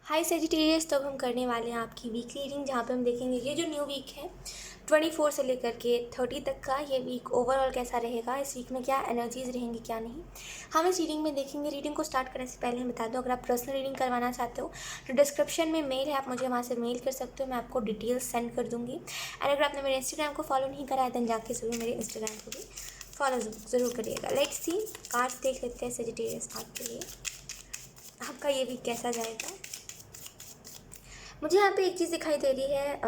हाय Sagittarius. तो अब हम करने वाले हैं आपकी वीकली रीडिंग, जहाँ पे हम देखेंगे ये जो न्यू वीक है 24 से लेकर के 30 तक का ये वीक ओवरऑल कैसा रहेगा, इस वीक में क्या एनर्जीज रहेंगी क्या नहीं, हम इस रीडिंग में देखेंगे। रीडिंग को स्टार्ट करने से पहले हम बता दूं, अगर आप पर्सनल रीडिंग करवाना चाहते हो तो डिस्क्रिप्शन में मेल है, आप मुझे वहाँ से मेल कर सकते हो, मैं आपको डिटेल्स सेंड कर दूँगी। एंड अगर आपने मेरे इंस्टाग्राम को फॉलो नहीं करा है देन जाके ज़रूर मेरे इंस्टाग्राम को भी फॉलो ज़रूर करिएगा। लेट्स सी, कार्ड्स देख लेते हैं सेजिटेरियस आपके लिए, आपका ये वीक कैसा जाएगा। मुझे यहाँ पे एक चीज़ दिखाई दे रही है,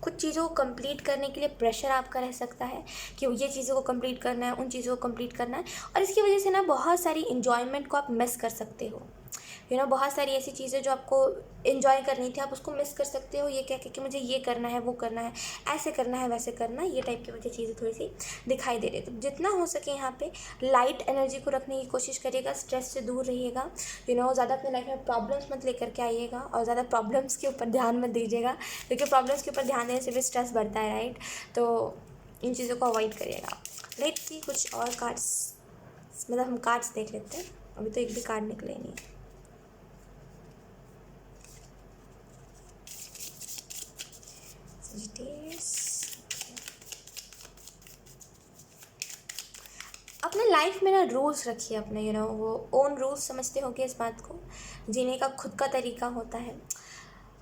कुछ चीज़ों को कंप्लीट करने के लिए प्रेशर आपका रह सकता है कि ये चीज़ों को कंप्लीट करना है, उन चीज़ों को कंप्लीट करना है, और इसकी वजह से ना बहुत सारी इन्जॉयमेंट को आप मिस कर सकते हो। बहुत सारी ऐसी चीज़ें जो आपको इन्जॉय करनी थी आप उसको मिस कर सकते हो, ये कह के कि मुझे ये करना है, वो करना है, ऐसे करना है, वैसे करना है, ये टाइप की मुझे चीज़ें थोड़ी सी दिखाई दे रही है। तो जितना हो सके यहाँ पे लाइट एनर्जी को रखने की कोशिश करिएगा, स्ट्रेस से दूर रहिएगा। ज़्यादा अपने लाइफ में प्रॉब्लम्स मत लेकर के आइएगा और ज़्यादा प्रॉब्लम्स के ऊपर ध्यान मत दीजिएगा, क्योंकि प्रॉब्लम्स के ऊपर ध्यान देने से भी स्ट्रेस बढ़ता है, राइट। तो इन चीज़ों को अवॉइड करिएगा। लेट्स सी कुछ और कार्ड्स, मतलब हम कार्ड्स देख लेते हैं, अभी तो एक भी कार्ड निकले नहीं। अपने लाइफ में ना रूल्स रखिए अपने, वो ओन रूल्स समझते होंगे इस बात को, जीने का खुद का तरीका होता है।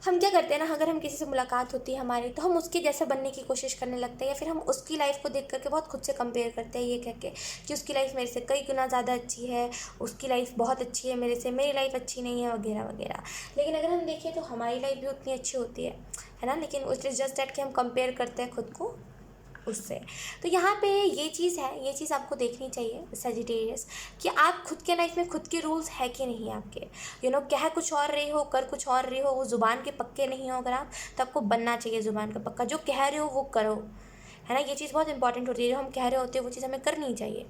हम क्या करते हैं ना, अगर हम किसी से मुलाकात होती है हमारी तो हम उसके जैसा बनने की कोशिश करने लगते हैं, या फिर हम उसकी लाइफ को देख करके बहुत खुद से कंपेयर करते हैं, ये कह के कि उसकी लाइफ मेरे से कई गुना ज़्यादा अच्छी है, उसकी लाइफ बहुत अच्छी है मेरे से, मेरी लाइफ अच्छी नहीं है, वगैरह वगैरह। लेकिन अगर हम देखें तो हमारी लाइफ भी उतनी अच्छी होती है ना, लेकिन उस जस्ट दैट कि हम कंपेयर करते हैं खुद को उससे। तो यहाँ पे ये चीज़ है, ये चीज़ आपको देखनी चाहिए सेजिटेरियस, कि आप खुद के लाइफ में खुद के रूल्स है कि नहीं आपके। कह कुछ और रहे हो, कर कुछ और रहे हो, वो ज़ुबान के पक्के नहीं हो अगर आप, तो आपको बनना चाहिए ज़ुबान का पक्का। जो कह रहे हो वो करो, है ना। ये चीज़ बहुत इंपॉर्टेंट होती है, जो हम कह रहे होते हैं वो चीज़ हमें करनी चाहिए,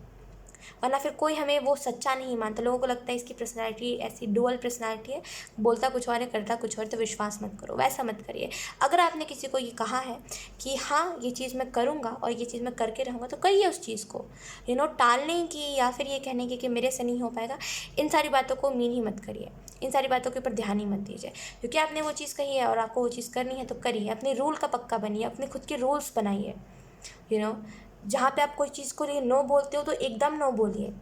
वरना फिर कोई हमें वो सच्चा नहीं मानता। लोगों को लगता है इसकी पर्सनैलिटी ऐसी डुअल पर्सनैलिटी है, बोलता कुछ और है करता कुछ और, तो विश्वास मत करो, वैसा मत करिए। अगर आपने किसी को ये कहा है कि हाँ ये चीज़ मैं करूँगा और ये चीज़ मैं करके रहूँगा, तो करिए उस चीज़ को। टालने की या फिर ये कहने की कि मेरे से नहीं हो पाएगा, इन सारी बातों को मीन ही मत करिए, इन सारी बातों के ऊपर ध्यान ही मत दीजिए। क्योंकि आपने वो चीज़ कही है और आपको वो चीज़ करनी है तो करिए, अपने रूल का पक्का बनिए, अपने खुद के रूल्स बनाइए। यू नो जहाँ पे आप कोई चीज़ को लिए नो बोलते हो तो एकदम नो बोलिए,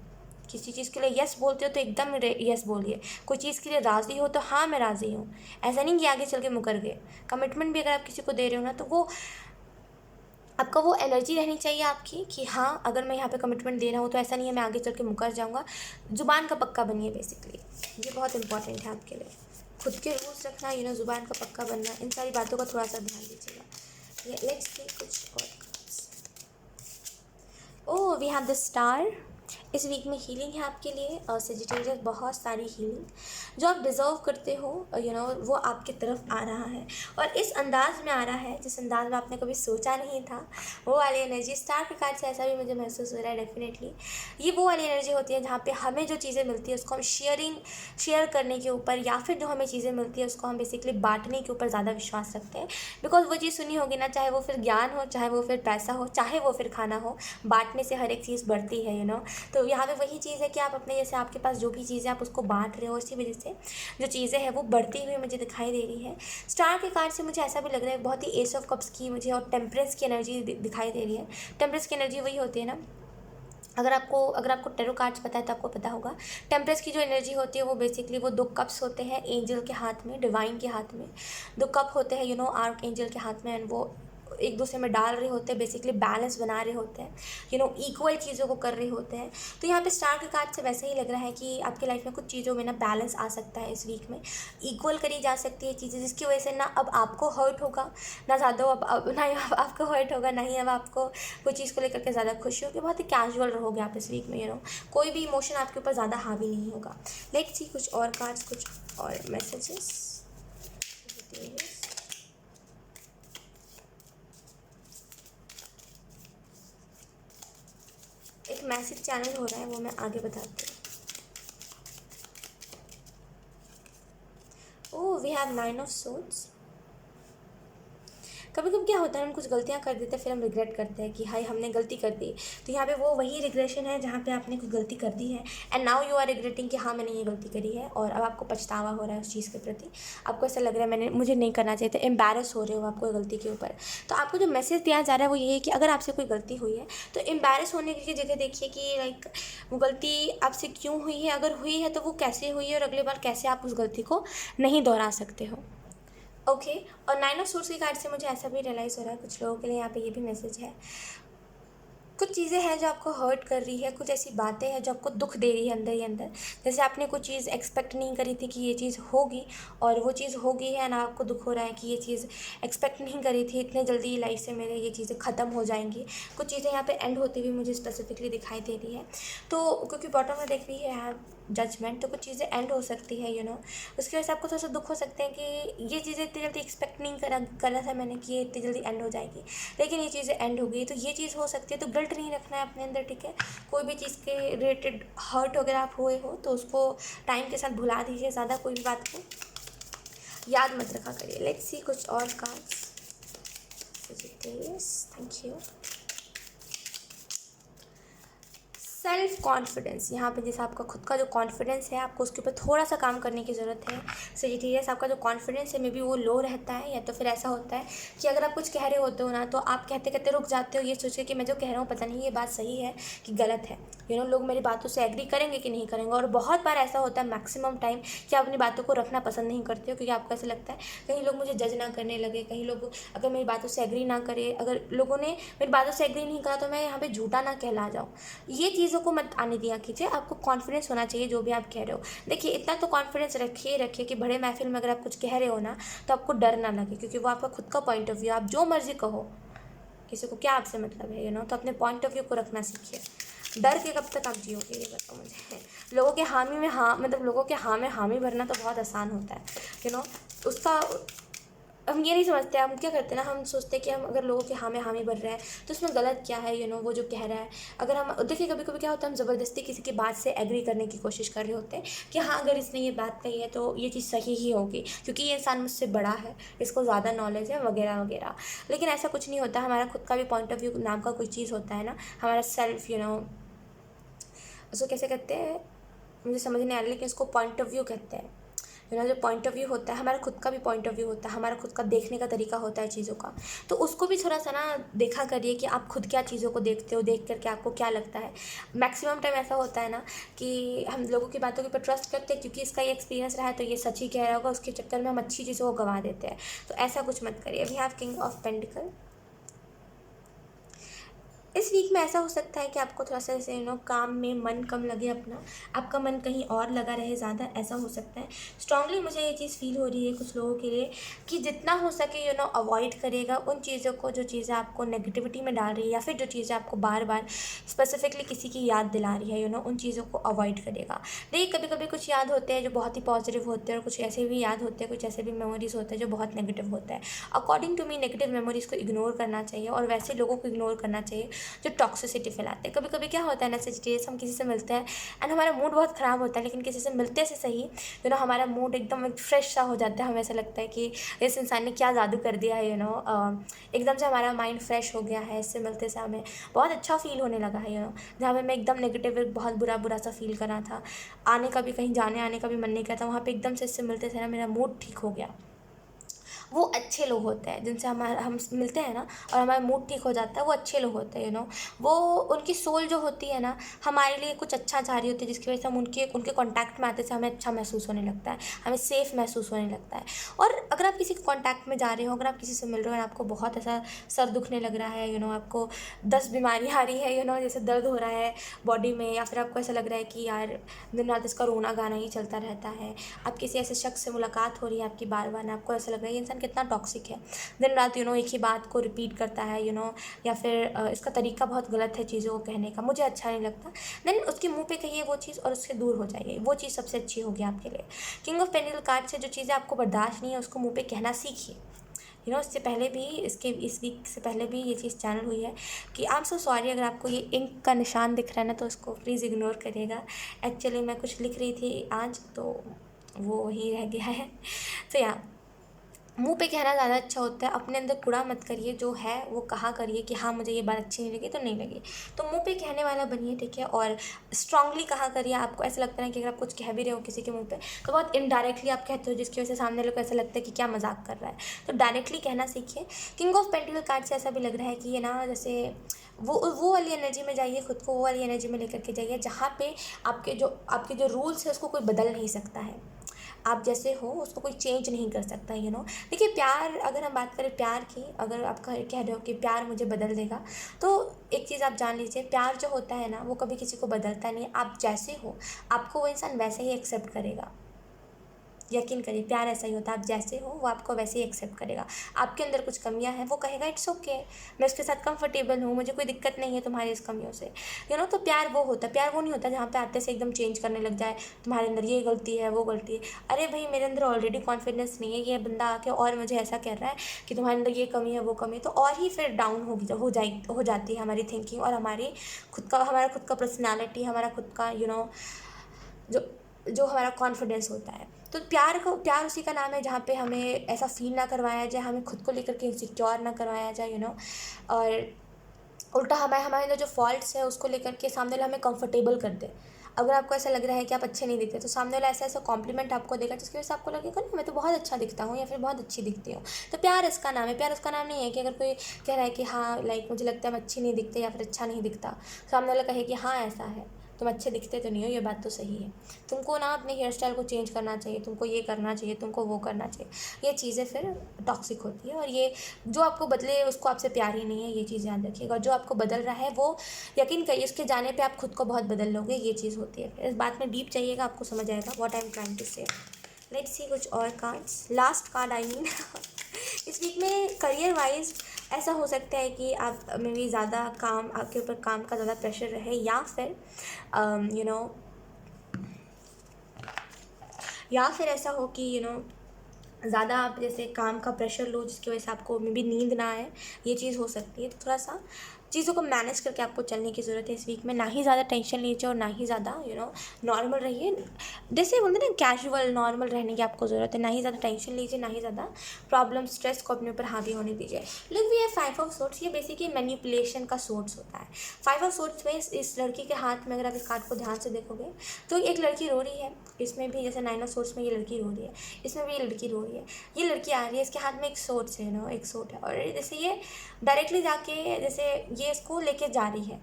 किसी चीज़ के लिए यस बोलते हो तो एकदम यस बोलिए, कोई चीज़ के लिए राज़ी हो तो हाँ मैं राज़ी हूँ, ऐसा नहीं कि आगे चल के मुकर गए। कमिटमेंट भी अगर आप किसी को दे रहे हो ना, तो वो आपका वो एनर्जी रहनी चाहिए आपकी कि हाँ अगर मैं यहाँ पे कमिटमेंट दे रहा हूँ तो ऐसा नहीं है मैं आगे चल के मुकर जाऊँगा। ज़ुबान का पक्का बनिए बेसिकली, ये बहुत इंपॉर्टेंट है आपके लिए। खुद के रूल्स रखना, ज़ुबान का पक्का बनना, इन सारी बातों का थोड़ा सा ध्यान दीजिएगा। लेट्स सी कुछ और। ओह, वी हैव द स्टार। इस वीक में हीलिंग है आपके लिए और सेजिटेरियस, बहुत सारी हीलिंग जो आप डिज़र्व करते हो, वो आपकी तरफ आ रहा है, और इस अंदाज में आ रहा है जिस अंदाज में आपने कभी सोचा नहीं था। वो वाली एनर्जी स्टार के कार्ड से ऐसा भी मुझे महसूस हो रहा है डेफिनेटली। ये वो वाली एनर्जी होती है जहाँ पे हमें जो चीज़ें मिलती है उसको हम शेयर करने के ऊपर, या फिर जो हमें चीज़ें मिलती है उसको हम बेसिकली बांटने के ऊपर ज़्यादा विश्वास रखते हैं। बिकॉज वो चीज़ सुनी होगी ना, चाहे वो फिर ज्ञान हो, चाहे वो फिर पैसा हो, चाहे वो फिर खाना हो, बांटने से हर एक चीज़ बढ़ती है। तो यहाँ पे वही चीज़ है कि आप अपने, जैसे आपके पास जो भी चीज़ें आप उसको बांट रहे हो, इसी वजह से जो चीज़ें हैं वो बढ़ती हुई मुझे दिखाई दे रही है। स्टार के कार्ड से मुझे ऐसा भी लग रहा है बहुत ही एस ऑफ कप्स की मुझे और टेम्परेंस की एनर्जी दिखाई दे रही है। टेम्परेंस की एनर्जी वही होती है ना, अगर आपको टेरो कार्ड्स पता है तो आपको पता होगा। टेम्परेंस की जो एनर्जी होती है वो बेसिकली वो 2 कप्स होते हैं एंजल के हाथ में, डिवाइन के हाथ में। 2 कप होते हैं आर्क एंजल के हाथ में, एंड वो एक दूसरे में डाल रहे होते हैं, बेसिकली बैलेंस बना रहे होते हैं, इक्वल चीज़ों को कर रहे होते हैं। तो यहाँ पे स्टार के कार्ड से वैसे ही लग रहा है कि आपकी लाइफ में कुछ चीज़ों में ना बैलेंस आ सकता है इस वीक में, इक्वल करी जा सकती है चीज़ें, जिसकी वजह से ना अब आपको हर्ट होगा ना ज़्यादा, अब ना ही आपको हर्ट होगा, ना ही अब आपको कोई चीज़ को लेकर के ज़्यादा खुशी होगी। बहुत ही कैजुअल रहोगे आप इस वीक में, कोई भी इमोशन आपके ऊपर ज़्यादा हावी नहीं होगा। लेट्स सी कुछ और कार्ड्स, कुछ और मैसेजेस। एक मैसेज चैनल हो रहा है, वो मैं आगे बताती हूँ। ओह, वी हैव 9 ऑफ सोर्ड्स। कभी कभी क्या होता है, हम कुछ गलतियाँ कर देते हैं, फिर हम रिग्रेट करते हैं कि हाय हमने गलती कर दी। तो यहाँ पे वो वही रिग्रेशन है जहाँ पे आपने कोई गलती कर दी है, and now you are regretting कि हाँ मैंने ये गलती करी है, और अब आपको पछतावा हो रहा है उस चीज़ के प्रति। आपको ऐसा लग रहा है मुझे नहीं करना चाहिए था, एम्बैरस हो रहे हो आप कोई गलती के ऊपर। तो आपको जो मैसेज दिया जा रहा है वो ये है कि अगर आपसे कोई गलती हुई है तो एम्बैरस होने की जगह देखिए कि लाइक वो गलती आपसे क्यों हुई है, अगर हुई है तो वो कैसे हुई है, और अगली बार कैसे आप उस गलती को नहीं दोहरा सकते हो। ओके और 9 ऑफ सोर्स की कार्ड से मुझे ऐसा भी रियलाइज़ हो रहा है कुछ लोगों के लिए यहाँ पे ये भी मैसेज है, कुछ चीज़ें हैं जो आपको हर्ट कर रही है, कुछ ऐसी बातें हैं जो आपको दुख दे रही है अंदर ही अंदर। जैसे आपने कुछ चीज़ एक्सपेक्ट नहीं करी थी कि ये चीज़ होगी, और वो चीज़ हो गई है, ना आपको दुख हो रहा है कि ये चीज़ एक्सपेक्ट नहीं करी थी, इतने जल्दी लाइफ से मेरे ये चीज़ें ख़त्म हो जाएंगी। कुछ चीज़ें यहाँ पे एंड होती हुई मुझे स्पेसिफिकली दिखाई दे रही है। तो क्योंकि बॉटम में देख रही है जजमेंट, तो कुछ चीज़ें एंड हो सकती है उसकी वजह से आपको थोड़ा सा दुख हो सकते हैं कि ये चीज़ें इतनी जल्दी एक्सपेक्ट नहीं करा था मैंने कि ये इतनी जल्दी एंड हो जाएगी, लेकिन ये चीज़ें एंड हो गई। तो ये चीज़ हो सकती है, तो गिल्ट नहीं रखना है अपने अंदर, ठीक है। कोई भी चीज़ के रिलेटेड हर्ट वगैरह आप हुए हो तो उसको टाइम के साथ भुला दीजिए, ज़्यादा कोई भी बात को याद मत रखा करिए। लेट्स सी कुछ और cards. Thank you. Self confidence, यहाँ पे जैसे आपका खुद का जो कॉन्फिडेंस है आपको उसके ऊपर थोड़ा सा काम करने की ज़रूरत है। सेजिटेरियस, आपका जो कॉन्फिडेंस है मे बी वो लो रहता है, या तो फिर ऐसा होता है कि अगर आप कुछ कह रहे होते हो ना तो आप कहते कहते रुक जाते हो, ये सोच के कि मैं जो कह रहा हूँ पता नहीं ये बात सही है कि गलत है। लोग मेरी बातों से एग्री करेंगे कि नहीं करेंगे। और बहुत बार ऐसा होता है मैक्सिमम टाइम कि आप अपनी बातों को रखना पसंद नहीं करते हो, क्योंकि आपको ऐसा लगता है कहीं लोग मुझे जज ना करने लगे, कहीं लोग अगर मेरी बातों से एग्री ना करे, अगर लोगों ने मेरी बातों से एग्री नहीं करा तो मैं यहाँ पे झूठा ना कहला जाऊँ। ये चीज़ों को मत आने दिया कीजिए। आपको कॉन्फिडेंस होना चाहिए जो भी आप कह रहे हो। देखिए इतना तो कॉन्फिडेंस रखिए कि बड़े महफिल में अगर आप कुछ कह रहे हो ना तो आपको डर ना लगे, क्योंकि वो आपका खुद का पॉइंट ऑफ व्यू। आप जो मर्जी कहो, किसी को क्या आपसे मतलब है तो अपने पॉइंट ऑफ व्यू को रखना सीखिए। डर के कब तक आप जियोगे ये बताओ मुझे। लोगों के हामी में हाँ मतलब लोगों के हाँ में हामी भरना तो बहुत आसान होता है उसका हम ये नहीं समझते। हम क्या करते हैं ना, हम सोचते हैं कि हम अगर लोगों के हाँ में हामी भर रहे हैं तो उसमें गलत क्या है वो जो कह रहा है। अगर हम देखिए कभी कभी क्या होता है, हम ज़बरदस्ती किसी की बात से एग्री करने की कोशिश कर रहे होते हैं कि हाँ अगर इसने ये बात कही है तो ये चीज़ सही ही होगी, क्योंकि ये इंसान मुझसे बड़ा है, इसको ज़्यादा नॉलेज है वगैरह वगैरह। लेकिन ऐसा कुछ नहीं होता। हमारा खुद का भी पॉइंट ऑफ व्यू नाम का कोई चीज़ होता है ना, हमारा सेल्फ उसको कैसे कहते हैं मुझे समझ नहीं आ रहा, लेकिन उसको पॉइंट ऑफ व्यू कहते हैं। जो पॉइंट ऑफ व्यू होता है, हमारा खुद का भी पॉइंट ऑफ व्यू होता है, हमारा खुद का देखने का तरीका होता है चीज़ों का। तो उसको भी थोड़ा सा ना देखा करिए कि आप खुद क्या चीज़ों को देखते हो, देख करके आपको क्या लगता है। मैक्सिमम टाइम ऐसा होता है ना कि हम लोगों की बातों के ऊपर ट्रस्ट करते हैं क्योंकि इसका ये एक्सपीरियंस रहा है तो ये सच ही कह रहा होगा, उसके चक्कर में हम अच्छी चीज़ों को गंवा देते हैं। तो ऐसा कुछ मत करिए। We have king of pentacle. इस वीक में ऐसा हो सकता है कि आपको थोड़ा सा जैसे काम में मन कम लगे अपना, आपका मन कहीं और लगा रहे ज़्यादा, ऐसा हो सकता है। स्ट्रांगली मुझे ये चीज़ फील हो रही है कुछ लोगों के लिए कि जितना हो सके अवॉइड करेगा उन चीज़ों को जो चीज़ें आपको नेगेटिविटी में डाल रही है, या फिर जो चीज़ें आपको बार बार स्पेसिफिकली किसी की याद दिला रही है उन चीज़ों को अवॉइड करेगा। देखिए कभी कभी कुछ याद होते हैं जो बहुत ही पॉजिटिव होते हैं, और कुछ ऐसे भी याद होते हैं, कुछ ऐसे भी मेमोरीज होते हैं जो बहुत नेगेटिव होता है। According to me negative memories को इग्नोर करना चाहिए, और वैसे लोगों को इग्नोर करना चाहिए जो टॉक्सिसिटी फैलाते हैं। कभी कभी क्या होता है ना सेजिटेरियस, हम किसी से मिलते हैं एंड हमारा मूड बहुत ख़राब होता है, लेकिन किसी से मिलते से सही हमारा मूड एकदम फ्रेश सा हो जाता है। हमें ऐसा लगता है कि इस इंसान ने क्या जादू कर दिया है एकदम से हमारा माइंड फ्रेश हो गया है। इससे मिलते से हमें बहुत अच्छा फील होने लगा है जहाँ पे मैं एकदम नेगेटिव बहुत बुरा सा फील कर रहा था, आने का भी कहीं जाने आने का भी मन नहीं करता, वहाँ पर एकदम से इससे मिलते से ना मेरा मूड ठीक हो गया। वो अच्छे लोग होते हैं जिनसे हम मिलते हैं ना और हमारा मूड ठीक हो जाता है, वो अच्छे लोग होते हैं वो उनकी सोल जो होती है ना हमारे लिए कुछ अच्छा चाह रही होती है, जिसकी वजह से हम उनके कॉन्टैक्ट में आते से हमें अच्छा महसूस होने लगता है, हमें सेफ़ महसूस होने लगता है। और अगर आप किसी कॉन्टैक्ट में जा रहे हो, अगर आप किसी से मिल रहे हो और आपको बहुत ऐसा सर दुखने लग रहा है आपको 10 बीमारी आ रही है जैसे दर्द हो रहा है बॉडी में, या फिर आपको ऐसा लग रहा है कि यार दिन रात इसका रोना गाना ही चलता रहता है, आप किसी ऐसे शख्स से मुलाकात हो रही है आपकी बार बार, आपको ऐसा लग रहा है ये इंसान कितना टॉक्सिक है, दिन रात एक ही बात को रिपीट करता है या फिर इसका तरीका बहुत गलत है चीज़ों को कहने का, मुझे अच्छा नहीं लगता, देन उसके मुंह पे कहिए वो चीज़ और उससे दूर हो जाइए। वो चीज़ सबसे अच्छी होगी आपके लिए। किंग ऑफ पेंटिकल कार्ड से जो चीज़ें आपको बर्दाश्त नहीं है उसको मुंह पे कहना सीखिए। इससे पहले भी इस वीक से पहले भी ये चीज़ चैनल हुई है कि आई एम सो सॉरी, अगर आपको ये इंक का निशान दिख रहा है ना तो उसको प्लीज़ इग्नोर करिएगा। एक्चुअली मैं कुछ लिख रही थी आज तो वो वही रह गया है। तो या मुंह पे कहना ज़्यादा अच्छा होता है, अपने अंदर कूड़ा मत करिए, जो है वो कहा करिए कि हाँ मुझे ये बात अच्छी नहीं लगी तो नहीं लगी। तो मुंह पे कहने वाला बनिए, ठीक है, और स्ट्रांगली कहा करिए। आपको ऐसा लगता है कि अगर आप कुछ कह भी रहे हो किसी के मुंह पे तो बहुत इनडायरेक्टली आप कहते हो, जिसकी वजह से सामने लोग को ऐसा लगता है कि क्या मजाक कर रहा है। तो डायरेक्टली कहना सीखिए। किंग ऑफ पेंटिकल कार्ड से ऐसा भी लग रहा है कि ये ना, जैसे वो वाली एनर्जी में जाइए, खुद को वो वाली एनर्जी में लेकर के जाइए जहाँ पे आपके जो रूल्स है उसको कोई बदल नहीं सकता है। आप जैसे हो उसको कोई चेंज नहीं कर सकता, देखिए प्यार, अगर हम बात करें प्यार की, अगर आप कह रहे हो कि प्यार मुझे बदल देगा, तो एक चीज़ आप जान लीजिए, प्यार जो होता है ना वो कभी किसी को बदलता नहीं। आप जैसे हो आपको वो इंसान वैसे ही एक्सेप्ट करेगा। यकीन करिए, प्यार ऐसा ही होता है, आप जैसे हो वो आपको वैसे ही एक्सेप्ट करेगा। आपके अंदर कुछ कमियां हैं, वो कहेगा इट्स ओके, मैं उसके साथ कंफर्टेबल हूँ, मुझे कोई दिक्कत नहीं है तुम्हारी इस कमियों से। तो प्यार वो होता है। प्यार वो नहीं होता जहाँ पे आते से एकदम चेंज करने लग जाए, तुम्हारे अंदर ये गलती है वो गलती है। अरे भाई, मेरे अंदर ऑलरेडी कॉन्फिडेंस नहीं है, ये बंदा आके और मुझे ऐसा कह रहा है कि तुम्हारे अंदर ये कमी है वो कमी, तो और ही फिर डाउन हो जाती है हमारी थिंकिंग, और हमारा खुद का पर्सनैलिटी, हमारा खुद का जो जो हमारा कॉन्फिडेंस होता है। तो प्यार उसी का नाम है जहाँ पे हमें ऐसा फील ना करवाया जाए, हमें खुद को लेकर के इनसिक्योर ना करवाया जाए, और उल्टा हमारे अंदर जो फॉल्ट्स है उसको लेकर के सामने वाला हमें कंफर्टेबल कर दे। अगर आपको ऐसा लग रहा है कि आप अच्छे नहीं दिखते, तो सामने वाला ऐसा ऐसा कॉम्प्लीमेंट आपको देगा जिसकी वजह से आपको लगेगा ना मैं तो बहुत अच्छा दिखता हूँ या फिर बहुत अच्छी दिखती हूँ। तो प्यार इसका नाम है। प्यार उसका नाम नहीं है कि अगर कोई कह रहा है कि हाँ मुझे लगता है मैं अच्छी नहीं दिखती या फिर अच्छा नहीं दिखता, सामने वाला कहे कि हाँ ऐसा है, तुम अच्छे दिखते तो नहीं हो, ये बात तो सही है, तुमको ना अपने हेयर स्टाइल को चेंज करना चाहिए, तुमको ये करना चाहिए, तुमको वो करना चाहिए। ये चीज़ें फिर टॉक्सिक होती है, और ये जो आपको बदले उसको आपसे प्यार ही नहीं है, ये चीज़ याद रखिएगा। और जो आपको बदल रहा है वो यकीन करिए उसके जाने पे आप खुद को बहुत बदल लोगे, ये चीज़ होती है। इस बात में डीप जाइएगा, आपको समझ आएगा what I am trying to say. Let's see कुछ और cards, last card I mean. इस वीक में करियर वाइज ऐसा हो सकता है कि आप में भी ज़्यादा काम, आपके ऊपर काम का ज़्यादा प्रेशर रहे, या फिर या फिर ऐसा हो कि ज़्यादा आप जैसे काम का प्रेशर लो जिसकी वजह से आपको मे बी नींद ना आए, ये चीज़ हो सकती है। तो थोड़ा सा चीज़ों को मैनेज करके आपको चलने की ज़रूरत है इस वीक में। ना ही ज़्यादा टेंशन लीजिए और ना ही ज़्यादा नॉर्मल रहिए, जैसे बोलते हैं ना कैजुअल नॉर्मल रहने की आपको ज़रूरत है। ना ही ज़्यादा टेंशन लीजिए, ना ही ज़्यादा प्रॉब्लम स्ट्रेस को अपने ऊपर हावी होने दीजिए। लुक वी है 5 ऑफ सोर्ड्स, ये बेसिकली मैनिपुलेशन का सोर्स होता है। 5 ऑफ सोर्ड्स में इस लड़की के हाथ में अगर आप इस कार्ड को ध्यान से देखोगे तो एक लड़की रो रही है, इसमें भी जैसे 9 ऑफ सोर्ड्स में ये लड़की रो रही है, इसमें भी ये लड़की रो रही है। ये लड़की आ रही है, इसके हाथ में एक सोर्स है, एक सोट है, और जैसे ये डायरेक्टली जाके जैसे ये इसको लेके जा रही है,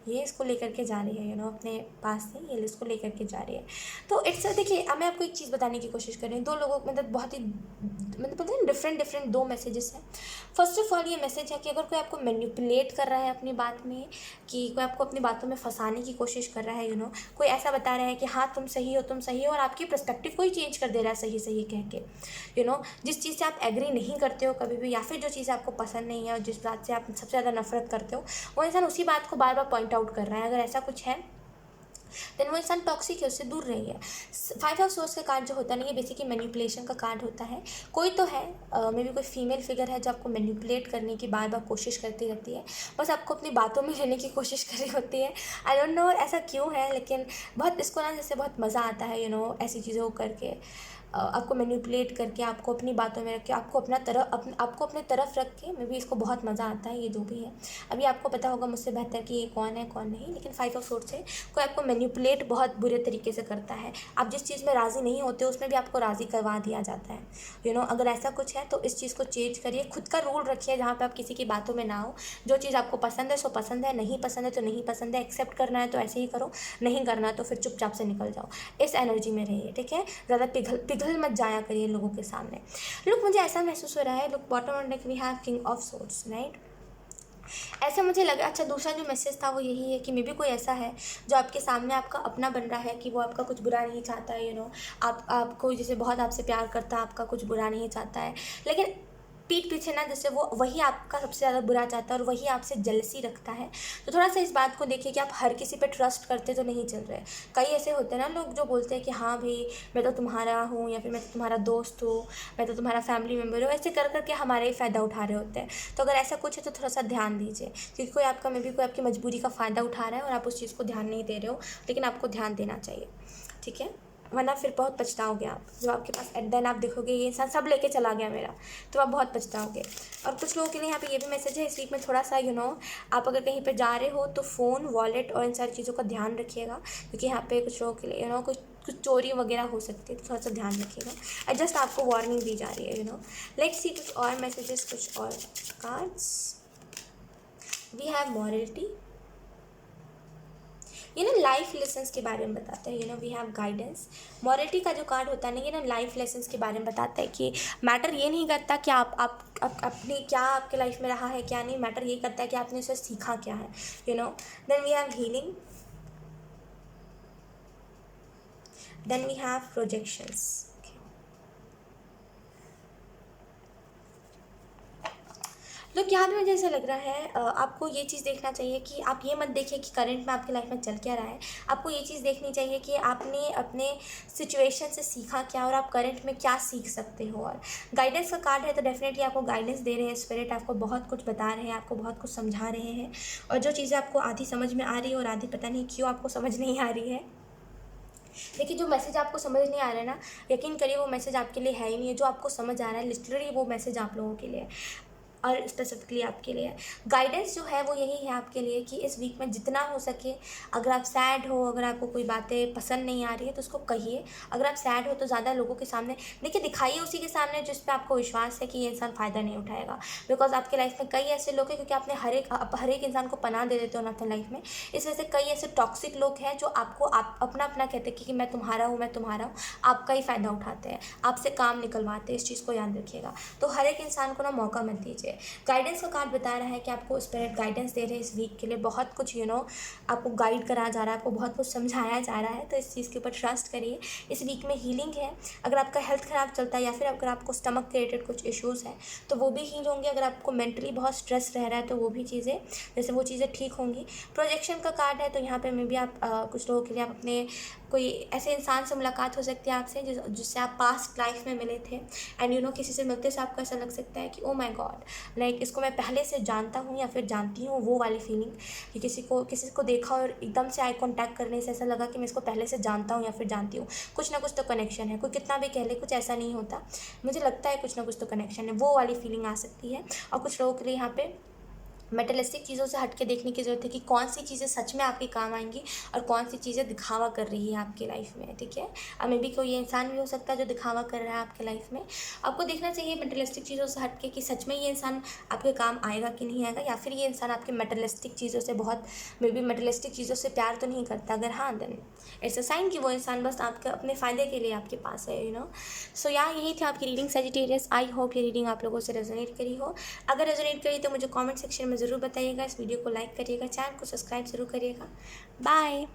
ये इसको लेकर के जा रही है अपने पास से, ये इसको लेकर के जा रही है। तो इट्स देखिए, अब मैं आपको एक चीज़ बताने की कोशिश कर रही हूँ। दो लोगों बहुत ही बोलते हैं डिफरेंट दो मैसेजेस हैं। फर्स्ट ऑफ ऑल ये मैसेज है कि अगर कोई आपको मैनिपुलेट कर रहा है अपनी बात में, कि कोई आपको अपनी बातों में फंसाने की कोशिश कर रहा है, कोई ऐसा बता रहा है कि हाँ तुम सही हो, और आपकी पर्सपेक्टिव को ही चेंज कर दे रहा है सही कह के, जिस चीज़ से आप एग्री नहीं करते हो कभी भी, या फिर जो चीज़ आपको पसंद नहीं है और जिस बात से आप सबसे ज़्यादा नफरत करते हो, वो इंसान उसी बात को बार बार पॉइंट आउट कर रहा है। अगर ऐसा कुछ है देन वो इंसान टॉक्सिक है, उससे दूर रहिए। 5 ऑफ सोर्स का कार्ड जो होता है ना, ये बेसिकली मैनिपुलेशन का कार्ड होता है। कोई तो है, मे बी कोई फीमेल फिगर है जो आपको मैनिपुलेट करने की बार बार कोशिश करती रहती है, बस आपको अपनी बातों में लेने की कोशिश कर रही होती है। आई डोंट नो ऐसा क्यों है, लेकिन बहुत इसको ना जैसे बहुत मज़ा आता है ऐसी चीज़ों को करके, आपको मैनिपुलेट करके, आपको अपनी बातों में रख के, आपको अपने तरफ रख के, मे बी इसको बहुत मज़ा आता है। ये जो भी है, अभी आपको पता होगा मुझसे बेहतर कि ये कौन है कौन नहीं, लेकिन 5 ऑफ सोर्ड्स से कोई आपको मैनिपुलेट बहुत बुरे तरीके से करता है। आप जिस चीज़ में राज़ी नहीं होते उसमें भी आपको राज़ी करवा दिया जाता है। अगर ऐसा कुछ है तो इस चीज़ को चेंज करिए, खुद का रूल रखिए जहाँ पे आप किसी की बातों में ना हो। जो चीज़ आपको पसंद है सो पसंद है, नहीं पसंद है तो नहीं पसंद है, एक्सेप्ट करना है तो ऐसे ही करो, नहीं करना तो फिर चुपचाप से निकल जाओ। इस एनर्जी में रहिए, ठीक है। ज़्यादा पिघल मत जाया करिए लोगों के सामने। लुक, मुझे ऐसा महसूस हो रहा है, look bottom on deck we have king of swords, right. ऐसा मुझे लगा। अच्छा, दूसरा जो मैसेज था वो यही है कि मे बी कोई ऐसा है जो आपके सामने आपका अपना बन रहा है, कि वो आपका कुछ बुरा नहीं चाहता है, आपको जैसे बहुत आपसे प्यार करता है, आपका कुछ बुरा नहीं चाहता है, लेकिन पीठ पीछे ना जैसे वो वही आपका सबसे ज़्यादा बुरा चाहता है और वही आपसे जेलसी रखता है। तो थोड़ा सा इस बात को देखिए कि आप हर किसी पे ट्रस्ट करते तो नहीं चल रहे। कई ऐसे होते हैं ना लोग जो बोलते हैं कि हाँ भाई मैं तो तुम्हारा हूँ, या फिर मैं तो तुम्हारा दोस्त हूँ, मैं तो तुम्हारा फैमिली मेम्बर हूँ, ऐसे कर करके हमारा ही फ़ायदा उठा रहे होते हैं। तो अगर ऐसा कुछ है तो थोड़ा सा ध्यान दीजिए, क्योंकि कोई आपका मे बी कोई आपकी मजबूरी का फ़ायदा उठा रहा है और आप उस चीज़ को ध्यान नहीं दे रहे हो, लेकिन आपको ध्यान देना चाहिए, ठीक है। वरना फिर बहुत पछताओगे आप, जब आपके पास एट देन आप देखोगे ये इंसान सब लेके चला गया मेरा, तो आप बहुत पछताओगे। और कुछ लोगों के लिए यहाँ पे ये भी मैसेज है इस वीक में, थोड़ा सा आप अगर कहीं पे जा रहे हो तो फ़ोन, वॉलेट और इन सारी चीज़ों का ध्यान रखिएगा, क्योंकि यहाँ पे कुछ लोगों के लिए कुछ कुछ चोरी वगैरह हो सकती है, तो थोड़ा सा ध्यान रखिएगा। जस्ट आपको वार्निंग दी जा रही है। लेट्स सी कुछ और मैसेजेस, कुछ और cards. We have morality, life lessons के बारे में बताता है। We have guidance. मॉरलिटी का जो कार्ड होता है ना, ये लाइफ लेसन्स के बारे में बताता है कि मैटर ये नहीं करता कि आप अपने क्या आपके लाइफ में रहा है क्या नहीं, मैटर ये करता है कि आपने उसे सीखा क्या है। Then we have healing, then we have projections. लोग यहाँ पे मुझे ऐसा लग रहा है आपको ये चीज़ देखना चाहिए कि आप ये मत देखिए कि करंट में आपकी लाइफ में चल क्या रहा है। आपको ये चीज़ देखनी चाहिए कि आपने अपने सिचुएशन से सीखा क्या और आप करंट में क्या सीख सकते हो। और गाइडेंस का कार्ड है तो डेफिनेटली आपको गाइडेंस दे रहे हैं स्पिरिट, आपको बहुत कुछ बता रहे हैं, आपको बहुत कुछ समझा रहे हैं। और जो चीज़ें आपको आधी समझ में आ रही है और आधी पता नहीं क्यों आपको समझ नहीं आ रही है, देखिए जो मैसेज आपको समझ नहीं आ रहा है ना, यकीन करिए वो मैसेज आपके लिए है ही नहीं है। जो आपको समझ आ रहा है लिटरली वो मैसेज आप लोगों के लिए और स्पेसिफिकली आपके लिए गाइडेंस जो है वो यही है आपके लिए कि इस वीक में जितना हो सके, अगर आप सैड हो, अगर आपको कोई बातें पसंद नहीं आ रही है तो उसको कहिए। अगर आप सैड हो तो ज़्यादा लोगों के सामने देखिए, दिखाइए उसी के सामने जिस पे आपको विश्वास है कि ये इंसान फ़ायदा नहीं उठाएगा। बिकॉज आपके लाइफ में कई ऐसे लोग हैं, क्योंकि आपने हर एक इंसान को पनाह दे देते हो ना अपने लाइफ में, इस वजह से कई ऐसे टॉक्सिक लोग हैं जो आपको आप अपना कहते हैं कि मैं तुम्हारा हूँ, मैं तुम्हारा हूँ, आपका ही फ़ायदा उठाते हैं, आपसे काम निकलवाते हैं। इस चीज़ को याद रखिएगा। तो हर एक इंसान को ना मौका मत दीजिए। गाइडेंस का कार्ड बता रहा है कि आपको स्पिरिट गाइडेंस दे रहे हैं इस वीक के लिए, बहुत कुछ आपको गाइड करा जा रहा है, आपको बहुत कुछ समझाया जा रहा है। तो इस चीज़ के ऊपर ट्रस्ट करिए। इस वीक में हीलिंग है। अगर आपका हेल्थ ख़राब चलता है या फिर अगर आपको स्टमक रिलेटेड कुछ इश्यूज़ हैं तो वो भी हील होंगे। अगर आपको मेंटली बहुत स्ट्रेस रह रहा है तो वो भी चीज़ें जैसे वो चीज़ें ठीक होंगी। प्रोजेक्शन का कार्ड है तो यहाँ पे मे बी आप कुछ लोगों के लिए आप अपने कोई ऐसे इंसान से मुलाकात हो सकती है आपसे जिससे आप पास्ट लाइफ में मिले थे एंड किसी से मिलते से आपको ऐसा लग सकता है कि ओ माय गॉड, लाइक इसको मैं पहले से जानता हूँ या फिर जानती हूँ, वो वाली फीलिंग कि किसी को देखा और एकदम से आई कॉन्टैक्ट करने से ऐसा लगा कि मैं इसको पहले से जानता हूँ या फिर जानती हूँ। कुछ ना कुछ तो कनेक्शन है, कोई कितना भी कह ले कुछ ऐसा नहीं होता, मुझे लगता है कुछ ना कुछ तो कनेक्शन है, वो वाली फीलिंग आ सकती है। और कुछ लोगों के लिए यहाँ पे मेटलिस्टिक चीज़ों से हट के देखने की ज़रूरत है कि कौन सी चीज़ें सच में आपके काम आएंगी और कौन सी चीज़ें दिखावा कर रही है आपकी लाइफ में। ठीक है, और मे बी कोई इंसान भी हो सकता है जो दिखावा कर रहा है आपके लाइफ में। आपको देखना चाहिए मेटलिस्टिक चीज़ों से हट के कि सच में ये इंसान आपके काम आएगा कि नहीं आएगा, या फिर ये इंसान आपके मेटलिस्टिक चीज़ों से बहुत मे बी मेटलिस्टिक चीज़ों से प्यार तो नहीं करता। अगर हाँ, देन इट्स अ साइन कि वो इंसान बस आपके अपने फ़ायदे के लिए आपके पास है। सो यही थी आपकी रीडिंग सजिटेरियस। आई होप ये रीडिंग आप लोगों से रेजोनेट करी हो। अगर रेजोनेट करी तो मुझे कमेंट सेक्शन में ज़रूर बताइएगा। इस वीडियो को लाइक करिएगा, चैनल को सब्सक्राइब ज़रूर करिएगा। बाय।